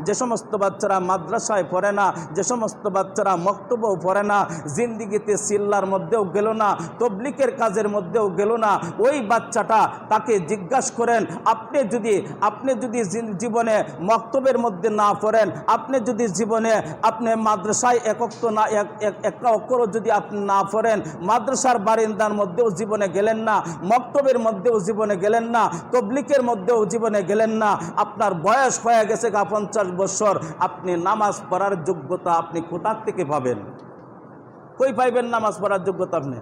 যে সমস্ত বাচ্চারা মাদ্রাসায় পড়ে না, যে সমস্ত বাচ্চারা মক্তবেও পড়ে না, জিন্দিগিতে সিল্লার মধ্যেও গেল না, তবলিগের কাজের মধ্যেও গেল না, ওই বাচ্চাটা তাকে জিজ্ঞাসা করেন, আপনি যদি জীবনে মক্তবের মধ্যে না পড়েন, আপনি যদি জীবনে আপনি মাদ্রাসায় একটা অক্ষরও যদি আপনি না পড়েন, মাদ্রাসার বারিন্দার মধ্যেও জীবনে গেলেন না, মক্তবের মধ্যেও জীবনে গেলেন না, তবলিগের মধ্যেও জীবনে গেলেন না, আপনার বয়স হয়ে গেছে 50 বছর, আপনি নামাজ পড়ার যোগ্যতা আপনি কোথা থেকে পাবেন? কই পাইবেন নামাজ পড়ার যোগ্যতা আপনি?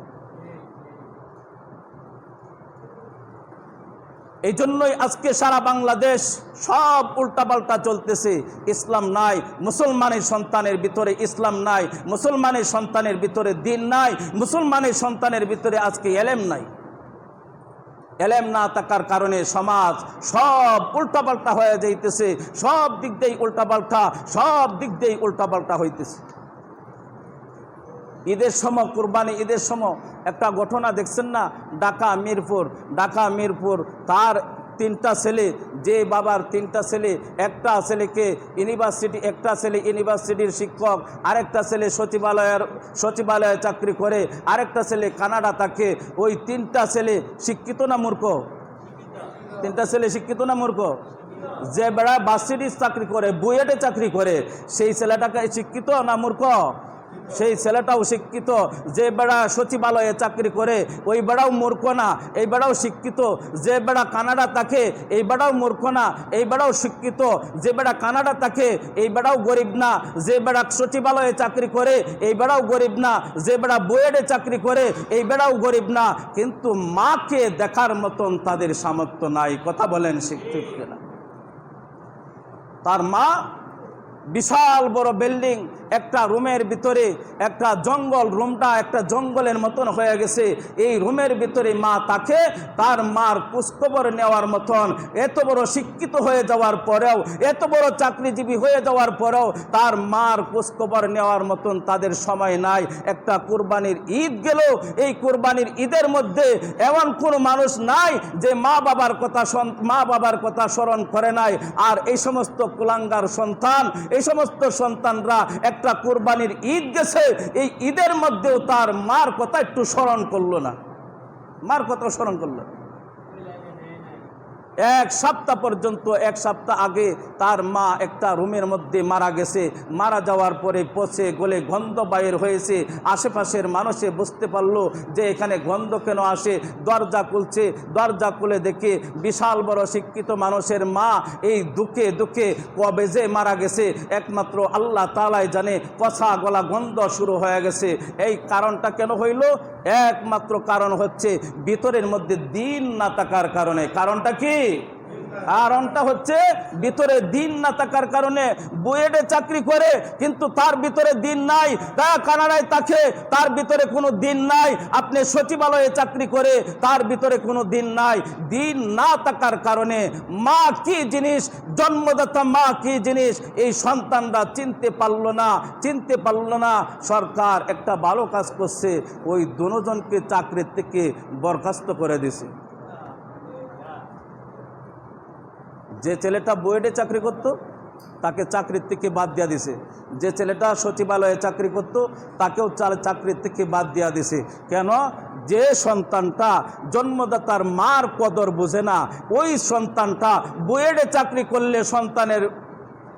এই জন্যই আজকে সারা বাংলাদেশ সব উল্টাপাল্টা চলতেছে। ইসলাম নাই, মুসলমানের সন্তানের ভিতরে ইসলাম নাই, মুসলমানের সন্তানের ভিতরে দ্বীন নাই, মুসলমানের সন্তানের ভিতরে আজকে এলেম নাই। এলেম না থাকার কারণে সমাজ সব উল্টাপাল্টা হয়ে যাইতেছে, সব দিক দিয়েই উল্টাপাল্টা, সব দিক দিয়েই উল্টাপাল্টা হইতেছে। ঈদের সময়, কুরবানি ঈদের সময় একটা ঘটনা দেখছেন না? ঢাকা মিরপুর তার 3টা ছেলে, যে বাবার 3টা ছেলে, একটা ছেলেকে একটা ছেলে ইউনিভার্সিটির শিক্ষক, আরেকটা ছেলে সচিবালয়ে চাকরি করে, আরেকটা ছেলে কানাডা থাকে। ওই 3টা ছেলে শিক্ষিত না মূর্খ? 3টা ছেলে শিক্ষিত না মূর্খ? যে বেড়া ভার্সিটির চাকরি করে, বুয়েটে চাকরি করে, সেই ছেলেটাকে শিক্ষিত না মূর্খ? সেই ছেলেটাও শিক্ষিত। যে বেড়া সচিবালয়ে চাকরি করে ওই বেড়াও মূর্খ না, এই বেড়াও শিক্ষিত। যে বেড়া কানাডা থাকে এই বেড়াও মূর্খ না, এই বেড়াও শিক্ষিত। যে বেড়া কানাডা থাকে এই বেড়াও গরিব না, যে বেড়া সচিবালয়ে চাকরি করে এই বেড়াও গরিব না, যে বেড়া বুয়েটে চাকরি করে এই বেড়াও গরিব না। কিন্তু মাকে দেখার মতন তাদের সামর্থ্য নাই। কথা বলেন শিক্ষিত না? তার মা বিশাল বড় বিল্ডিং, একটা রুমের ভিতরে একটা জঙ্গল, রুমটা একটা জঙ্গলের মতন হয়ে গেছে। এই রুমের ভিতরে মা তাকে, তার মার খোঁজখবর নেওয়ার মতন, এত বড় শিক্ষিত হয়ে যাওয়ার পরেও, এত বড় চাকরিজীবী হয়ে যাওয়ার পরেও তার মার খোঁজখবর নেওয়ার মতন তাদের সময় নাই। একটা কুরবানির ঈদ গেল, এই কুরবানির ঈদের মধ্যে এমন কোনো মানুষ নাই যে মা বাবার কথা স্মরণ করে নাই। আর এই সমস্ত কুলাঙ্গার সন্তান, এই সমস্ত সন্তানরা একটা কুরবানির ঈদ গেছে, এই ঈদের মধ্যেও তার মার কথা একটু স্মরণ করলো না, মার কথা স্মরণ করলো। এক সপ্তাহ পর্যন্ত, এক সপ্তাহ আগে তার মা একটা রুমের মধ্যে মারা গেছে। মারা যাওয়ার পরে পচে গলে গন্ধ বাইর হয়েছে। আশেপাশের মানুষে বুঝতে পারলো যে এখানে গন্ধ কেন আসে। দরজা খুলছে, দরজা খুলে দেখে বিশাল বড় শিক্ষিত মানুষের মা এই দুঃখে দুঃখে কবে যে মারা গেছে একমাত্র আল্লাহ তাআলাই জানে। পচা গলা গন্ধ শুরু হয়ে গেছে। এই কারণটা কেন হইল? একমাত্র কারণ হচ্ছে ভিতরের মধ্যে দ্বীন না থাকার কারণে। কারণটা কি? কারণটা হচ্ছে ভিতরে দ্বীন না থাকার কারণে। বুয়েটে চাকরি করে কিন্তু তার ভিতরে দ্বীন নাই, তা কানাডায় থাকে তার ভিতরে কোনো দ্বীন নাই। আপনি সচিবালয়ে চাকরি করে তার ভিতরে কোনো দ্বীন নাই। দ্বীন না থাকার কারণে মা কি জিনিস, জন্মদাতা মা কি জিনিস এই সন্তানরা চিনতে পারলো না। সরকার একটা ভালো কাজ করছে, ওই দুজনকে চাকরির থেকে বরখাস্ত করে দিছে। যে ছেলেটা বুয়েটে চাকরি করত তাকে চাকরির থেকে বাদ দিয়া দিছে, যে ছেলেটা সচিবালয়ে চাকরি করত তাকেও চাকরির থেকে বাদ দিয়া দিছে। কেন? যে সন্তানটা জন্মদাতার মার কদর বোঝে না, ওই সন্তানটা বুয়েটে চাকরি করলে সন্তানের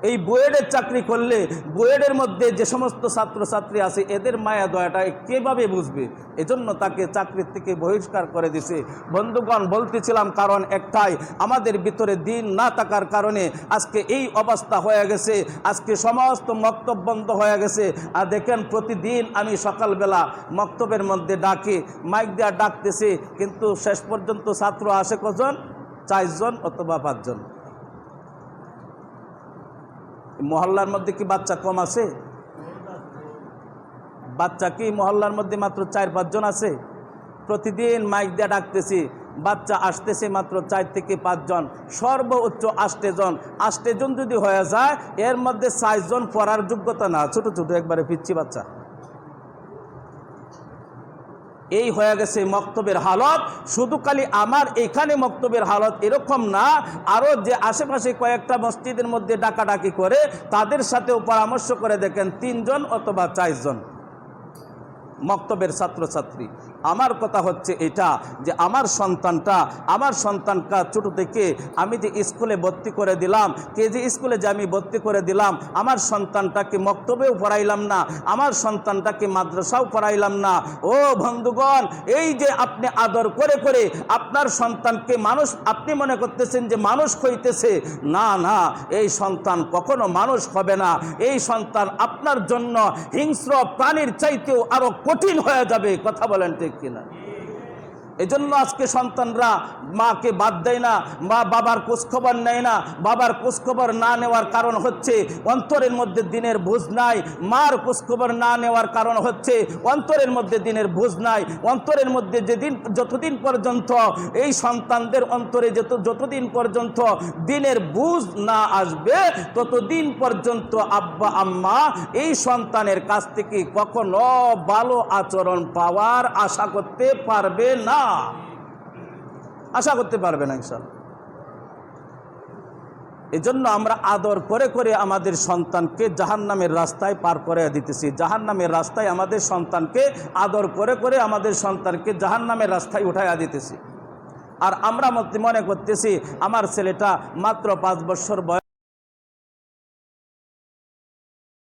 এই বুয়েটের চাকরি করলে বুয়েটের মধ্যে যে সমস্ত ছাত্রছাত্রী আছে এদের মায়া দয়াটা কীভাবে বুঝবে? এজন্য তাকে চাকরির থেকে বহিষ্কার করে দিছে। বন্ধুগণ, বলতেছিলাম কারণ একটাই, আমাদের ভিতরে দ্বীন না থাকার কারণে আজকে এই অবস্থা হয়ে গেছে। আজকে সমস্ত মক্তব বন্ধ হয়ে গেছে। আর দেখেন, প্রতিদিন আমি সকালবেলা মক্তবের মধ্যে ডাকি, মাইক দেওয়া ডাকতেছি, কিন্তু শেষ পর্যন্ত ছাত্র আসে কজন? 4 জন অথবা 5 জন। মহল্লার মধ্যে কি বাচ্চা কম আছে? বাচ্চা কি মহল্লার মধ্যে মাত্র 4-5 জন আছে? প্রতিদিন মাইক দিয়ে ডাকতেছি, বাচ্চা আসতেছে মাত্র 4 থেকে 5 জন, সর্বোচ্চ 8 জন। 8 জন যদি হয়ে যায়, এর মধ্যে 4 জন পড়ার যোগ্যতা না, ছোট ছোট একবারে পিচ্ছি বাচ্চা। এই হয়ে গেছে মক্তবের হালত। শুধু খালি আমার এখানে মক্তবের হালত এরকম না, আরও যে আশেপাশে কয়েকটা মসজিদের মধ্যে ডাকাডাকি করে তাদের সাথেও পরামর্শ করে দেখেন 3 জন অথবা 4 জন মক্তবের ছাত্রছাত্রী। আমার কথা হচ্ছে এটা যে আমার সন্তানটা ছোটো থেকে আমি যে স্কুলে ভর্তি করে দিলাম, কেজি স্কুলে যে আমি ভর্তি করে দিলাম, আমার সন্তানটাকে মক্তবেও পড়াইলাম না, আমার সন্তানটাকে মাদ্রাসাও পড়াইলাম না। ও বন্ধুগণ, এই যে আপনি আদর করে করে আপনার সন্তানকে মানুষ, আপনি মনে করতেছেন যে মানুষ হইতেছে, না না, এই সন্তান কখনো মানুষ হবে না। এই সন্তান আপনার জন্য হিংস্র প্রাণীর চাইতেও আরো কঠিন হয়ে যাবে। কথা বলেন ঠিক কিনা? এজন্য আজকে সন্তানরা মাকে বাদ দেয় না, মা বাবার খোঁজখবর নেয় না। বাবার খোঁজখবর না নেওয়ার কারণ হচ্ছে অন্তরের মধ্যে দিনের বুঝ নাই। মার খোঁজখবর না নেওয়ার কারণ হচ্ছে অন্তরের মধ্যে দিনের বুঝ নাই। অন্তরের মধ্যে যতদিন পর্যন্ত এই সন্তানদের অন্তরে যতদিন পর্যন্ত দিনের বুঝ না আসবে, ততদিন পর্যন্ত আব্বা আম্মা এই সন্তানের কাছ থেকে কখনো ভালো আচরণ পাওয়ার আশা করতে পারবে না, আশা করতে পারবে না ইনশাআল্লাহ। এজন্য আমরা আদর করে করে আমাদের সন্তানকে জাহান্নামের রাস্তায় পার করে দিতেছি। জাহান্নামের রাস্তায় আমাদের সন্তানকে আদর করে করে আমাদের সন্তানকে জাহান্নামের রাস্তায় উঠাইয়া দিতেছি। আর আমরা মনে করতেছি আমার ছেলেটা মাত্র 5 বছর বয়স।